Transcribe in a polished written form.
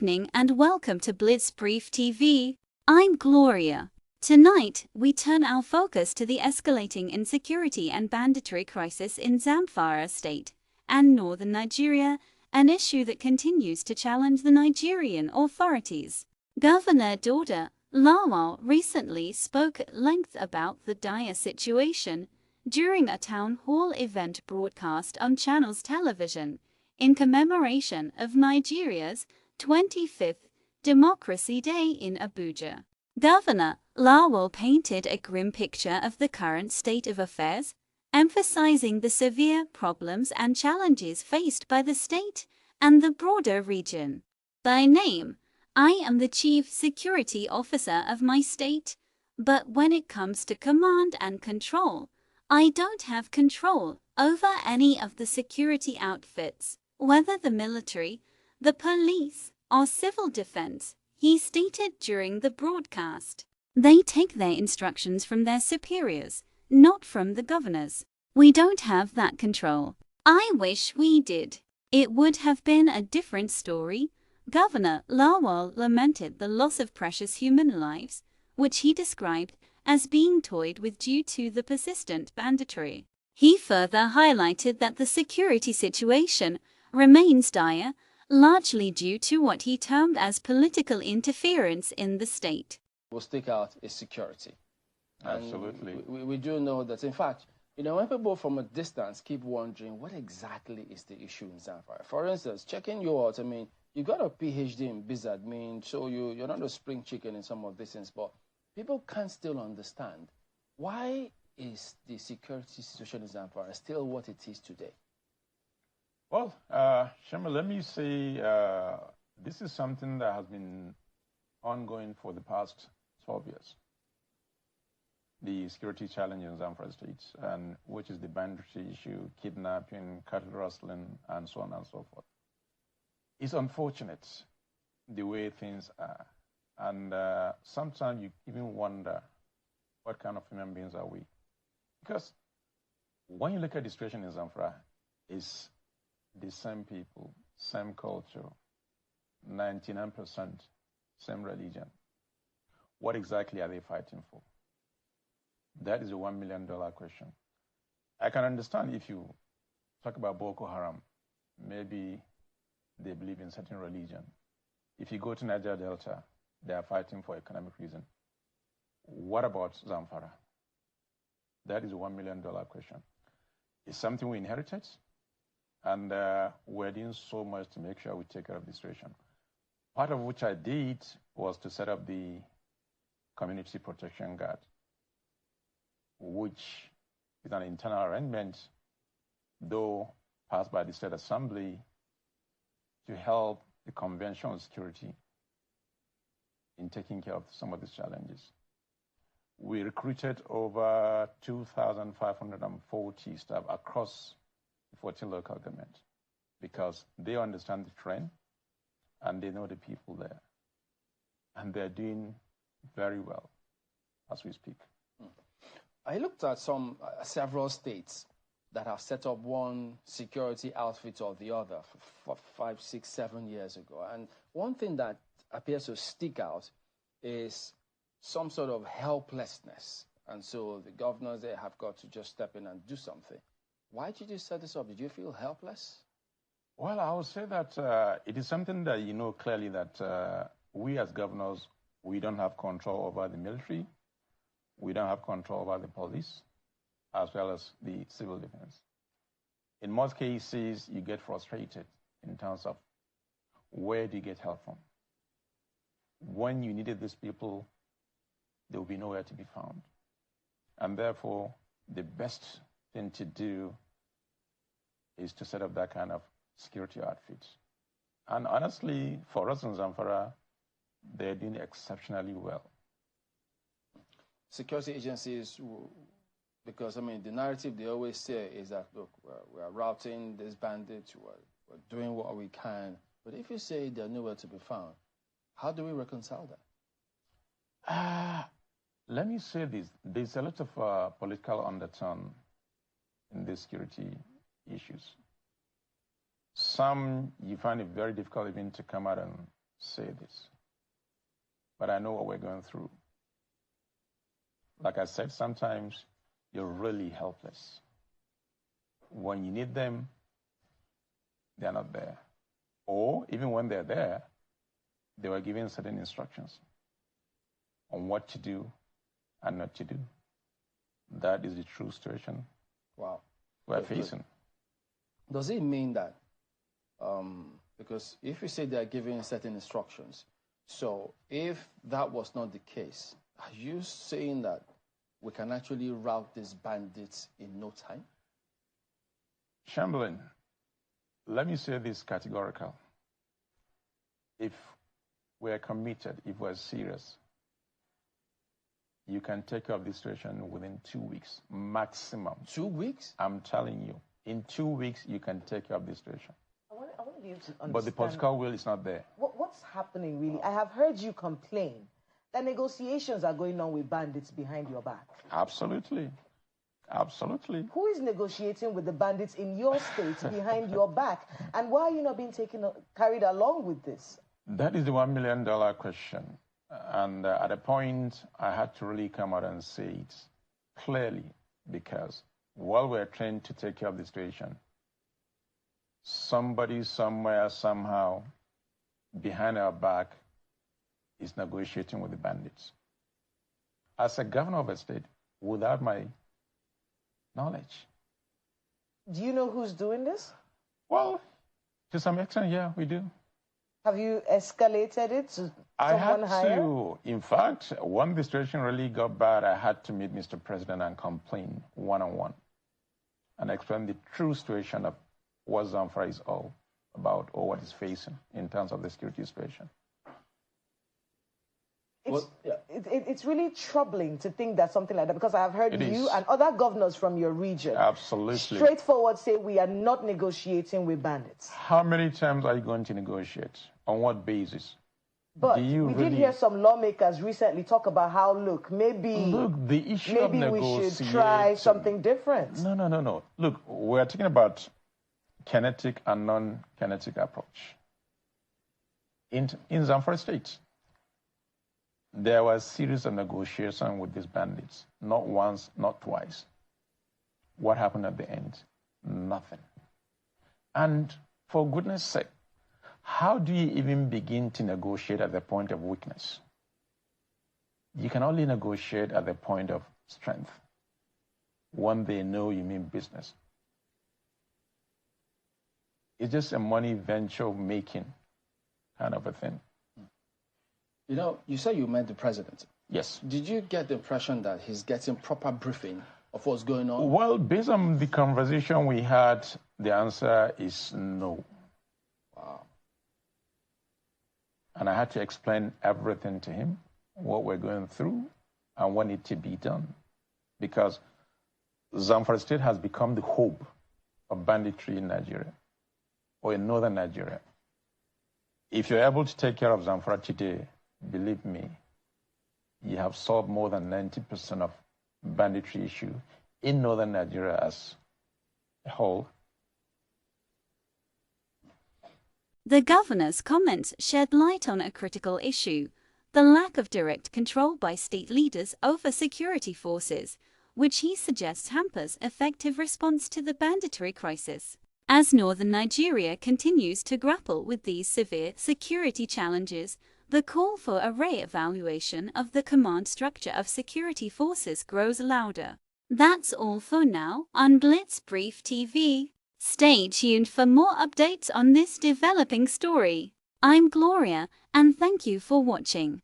evening and welcome to Blitzbrief TV. I'm Gloria. Tonight, we turn our focus to the escalating insecurity and banditry crisis in Zamfara state and northern Nigeria, an issue that continues to challenge the Nigerian authorities. Governor Dauda Lawal recently spoke at length about the dire situation during a town hall event broadcast on Channels Television in commemoration of Nigeria's 25th Democracy Day in Abuja. Governor Lawal painted a grim picture of the current state of affairs, emphasizing the severe problems and challenges faced by the state and the broader region. By name, I am the Chief Security Officer of my state, but when it comes to command and control, I don't have control over any of the security outfits, whether the military, the police, or civil defense, he stated during the broadcast. They take their instructions from their superiors, not from the governors. We don't have that control. I wish we did. It would have been a different story. Governor Lawal lamented the loss of precious human lives, which he described as being toyed with due to the persistent banditry. He further highlighted that the security situation remains dire, largely due to what he termed as political interference in the state. Will stick out is security. Absolutely. We do know that, in fact, when people from a distance keep wondering what exactly is the issue in Zamfara. For instance, checking you out, you got a PhD in biz admin, so you're not a spring chicken in some of these things, but people can't still understand why is the security situation in Zamfara still what it is today? Well, Shema, let me say this is something that has been ongoing for the past 12 years. The security challenge in Zamfara State, and which is the banditry issue, kidnapping, cattle rustling, and so on and so forth. It's unfortunate the way things are. And sometimes you even wonder what kind of human beings are we? Because when you look at the situation in Zamfara, it's the same people, same culture, 99% same religion. What exactly are they fighting for? That is a $1 million question. I can understand if you talk about Boko Haram, maybe they believe in certain religion. If you go to Niger Delta, they are fighting for economic reason. What about Zamfara? That is a $1 million question. It's something we inherited, and we're doing so much to make sure we take care of the situation. Part of which I did was to set up the Community Protection Guard, which is an internal arrangement, though passed by the State Assembly, to help the Convention on Security in taking care of some of these challenges. We recruited over 2,540 staff across 14 local governments because they understand the terrain and they know the people there. And they're doing very well as we speak. I looked at several states that have set up one security outfit or the other for 5, 6, 7 years ago. And one thing that appears to stick out is some sort of helplessness. And so the governors there have got to just step in and do something. Why did you set this up? Did you feel helpless? Well, I would say that it is something that you know clearly that we as governors, we don't have control over the military. We don't have control over the police, as well as the civil defense. In most cases, you get frustrated in terms of where do you get help from? When you needed these people, there will be nowhere to be found. And therefore, the best thing to do is to set up that kind of security outfit. And honestly, for us in Zamfara, they're doing exceptionally well. Security agencies, because the narrative they always say is that, look, we're routing this bandit, we're doing what we can. But if you say they're nowhere to be found, how do we reconcile that? Let me say this. There's a lot of political undertone in the security issues. Some, you find it very difficult even to come out and say this, but I know what we're going through. Like I said, sometimes you're really helpless. When you need them, they're not there. Or even when they're there, they were given certain instructions on what to do and not to do. That is the true situation we're facing. Does it mean that, because if you say they're giving certain instructions, so if that was not the case, are you saying that we can actually rout these bandits in no time? Chamberlain, let me say this categorical. If we're committed, if we're serious, you can take care of this situation within 2 weeks, maximum. 2 weeks? I'm telling you, in 2 weeks, you can take care of this situation. I want to be able to understand. But the political will is not there. What's happening, really? I have heard you complain that negotiations are going on with bandits behind your back. Absolutely. Absolutely. Who is negotiating with the bandits in your state behind your back? And why are you not being carried along with this? That is the $1 million question. And at a point, I had to really come out and say it clearly, because while we're trained to take care of the situation, somebody, somewhere, somehow, behind our back is negotiating with the bandits. As a governor of a state, without my knowledge. Do you know who's doing this? Well, to some extent, yeah, we do. Have you escalated it to someone higher? In fact, when the situation really got bad, I had to meet Mr. President and complain one-on-one and explain the true situation of what Zamfara is all about or what it's facing in terms of the security situation. It's really troubling to think that something like that, because I have heard you and other governors from your region straightforward say we are not negotiating with bandits. How many times are you going to negotiate? On what basis? But we did hear some lawmakers recently talk about how, maybe the issue of negotiation, we should try something different. No. Look, we're talking about kinetic and non-kinetic approach. In Zamfara State, there was a series of negotiations with these bandits. Not once, not twice. What happened at the end? Nothing. And for goodness sake, how do you even begin to negotiate at the point of weakness? You can only negotiate at the point of strength, when they know you mean business. It's just a money venture making kind of a thing. You know, you said you met the president. Yes. Did you get the impression that he's getting proper briefing of what's going on? Well, based on the conversation we had, the answer is no. Wow. And I had to explain everything to him, what we're going through and what needs to be done. Because Zamfara State has become the hub of banditry in Nigeria, or in northern Nigeria. If you're able to take care of Zamfara today, believe me, you have solved more than 90% of banditry issue in northern Nigeria as a whole. The governor's comments shed light on a critical issue: the lack of direct control by state leaders over security forces, which he suggests hampers effective response to the banditry crisis. As northern Nigeria continues to grapple with these severe security challenges, the call for a re-evaluation of the command structure of security forces grows louder. That's all for now on Blitz Brief TV. Stay tuned for more updates on this developing story. I'm Gloria, and thank you for watching.